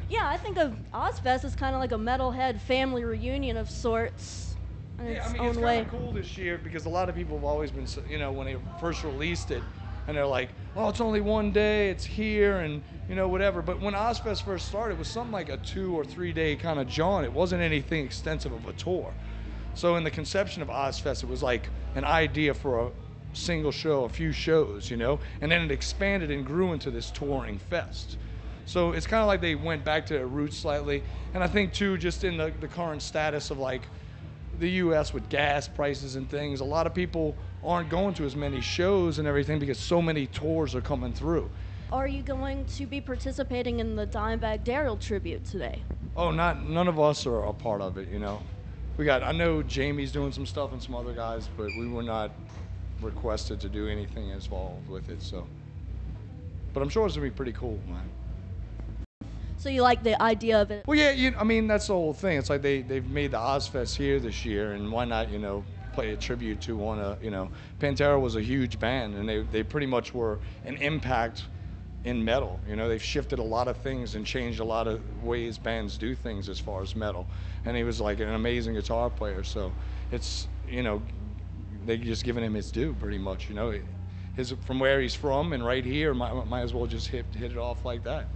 Yeah, I think of Ozzfest as kind of like a metalhead family reunion of sorts in its I mean, own it's way. kind of cool this year because a lot of people have always been, when they first released it, and they're like, oh, it's only one day, it's here, and, whatever. But when Ozzfest first started, it was something like a 2 or 3 day kind of jaunt. It wasn't anything extensive of a tour. So in the conception of Ozzfest, it was like an idea for a single show, a few shows, and then it expanded and grew into this touring fest. So it's kind of like they went back to their roots slightly. And I think, too, just in the current status of, like, the U.S. with gas prices and things, a lot of people aren't going to as many shows and everything because so many tours are coming through. Are you going to be participating in the Dimebag Darrell tribute today? Oh, none of us are a part of it, I know Jamie's doing some stuff and some other guys, but we were not requested to do anything involved with it, so. But I'm sure it's gonna be pretty cool, man. So you like the idea of it? Well, yeah, I mean, that's the whole thing. It's like they've made the Ozzfest here this year, and why not, play a tribute to one, Pantera was a huge band, and they pretty much were an impact in metal. They've shifted a lot of things and changed a lot of ways bands do things as far as metal. And he was like an amazing guitar player, so it's, they just giving him his due pretty much, from where he's from and right here, might as well just hit it off like that.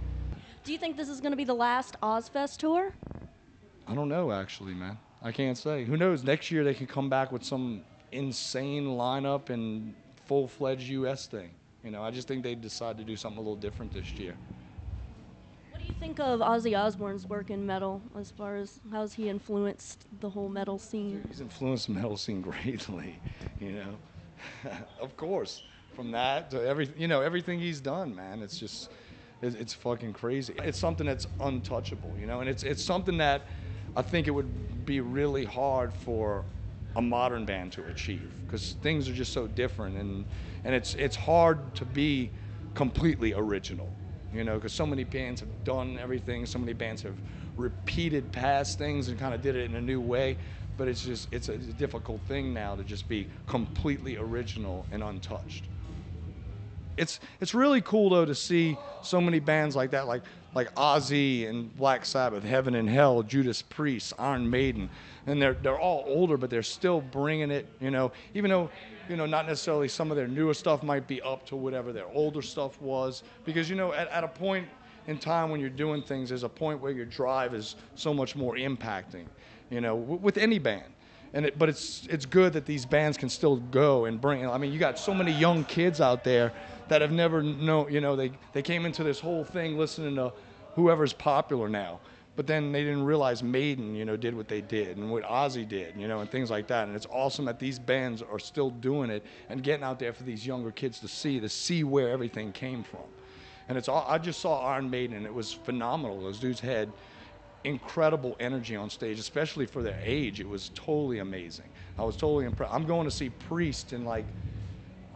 Do you think this is going to be the last Ozzfest tour? I don't know, actually, man. I can't say. Who knows? Next year they can come back with some insane lineup and full-fledged U.S. thing. I just think they decide to do something a little different this year. What do you think of Ozzy Osbourne's work in metal, as far as how's he influenced the whole metal scene? He's influenced the metal scene greatly, Of course. From that to everything he's done, man. It's just, it's fucking crazy. It's something that's untouchable, and it's something that I think it would be really hard for a modern band to achieve, because things are just so different, and it's hard to be completely original, because so many bands have done everything, so many bands have repeated past things and kind of did it in a new way, but it's a difficult thing now to just be completely original and untouched. It's really cool though to see so many bands like that, like Ozzy and Black Sabbath, Heaven and Hell, Judas Priest, Iron Maiden, and they're all older, but they're still bringing it, even though, not necessarily some of their newer stuff might be up to whatever their older stuff was, because, at a point in time when you're doing things, there's a point where your drive is so much more impacting, with any band. But it's good that these bands can still go and bring. I mean, you got so many young kids out there that have never known. They came into this whole thing listening to whoever's popular now, but then they didn't realize Maiden, did what they did and what Ozzy did, and things like that. And it's awesome that these bands are still doing it and getting out there for these younger kids to see where everything came from. And I just saw Iron Maiden, and it was phenomenal. Those dudes had incredible energy on stage, especially for their age. It was totally amazing. I was totally impressed. I'm going to see Priest in like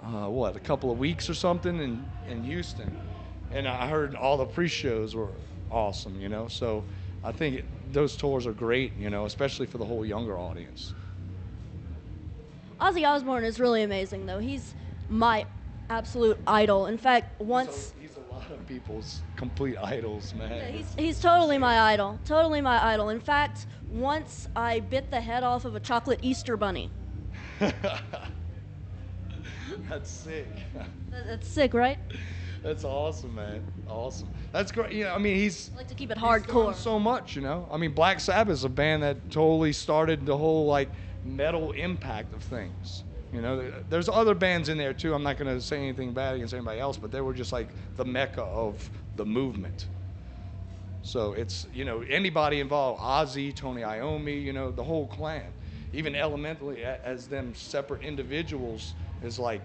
a couple of weeks or something in Houston, and I heard all the Priest shows were awesome, so I think those tours are great, especially for the whole younger audience. Ozzy Osbourne is really amazing, though. He's my absolute idol. In fact, He's a lot of people's complete idols, man. Yeah, he's totally my idol. Totally my idol. In fact, once I bit the head off of a chocolate Easter bunny. That's sick. That's sick, right? That's awesome, man. Awesome. That's great. I mean, I like to keep it hardcore. So much, I mean, Black Sabbath is a band that totally started the whole like metal impact of things. There's other bands in there too. I'm not going to say anything bad against anybody else, but they were just like the mecca of the movement. So it's, anybody involved, Ozzy, Tony Iommi, the whole clan, even Elementally as them separate individuals is like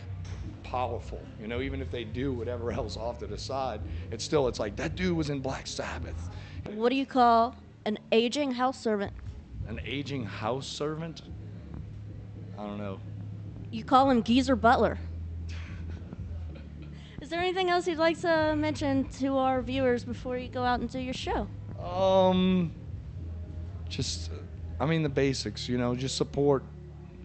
powerful, even if they do whatever else off to the side, it's like that dude was in Black Sabbath. What do you call an aging house servant? An aging house servant? I don't know. You call him Geezer Butler. Is there anything else you'd like to mention to our viewers before you go out and do your show? Just, the basics, just support,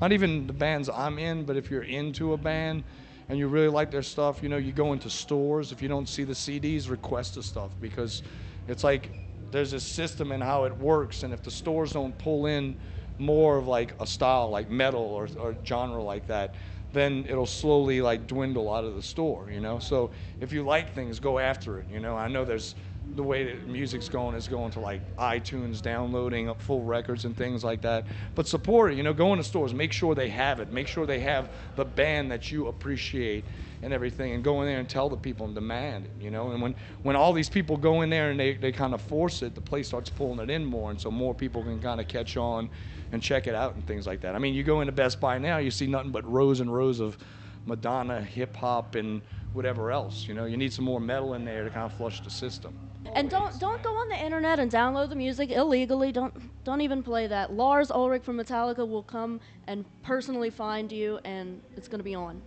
not even the bands I'm in, but if you're into a band and you really like their stuff, you go into stores. If you don't see the CDs, request the stuff, because it's like there's a system in how it works, and if the stores don't pull in more of like a style like metal or genre like that, then it'll slowly like dwindle out of the store, you know. So if you like things, go after it, you know. I know there's the way that music's going is going to like iTunes, downloading up full records and things like that. But support it, you know. Go into stores, make sure they have it, make sure they have the band that you appreciate and everything, and go in there and tell the people and demand it, you know. And when all these people go in there and they kind of force it, the place starts pulling it in more, and so more people can kind of catch on and check it out and things like that. I mean, you go into Best Buy now, you see nothing but rows and rows of Madonna, hip hop, and whatever else. You know, you need some more metal in there to kind of flush the system. And don't go on the internet and download the music illegally. Don't even play that. Lars Ulrich from Metallica will come and personally find you, and it's gonna be on.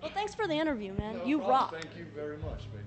Well, thanks for the interview, man. No You problem. rock. Thank you very much, man.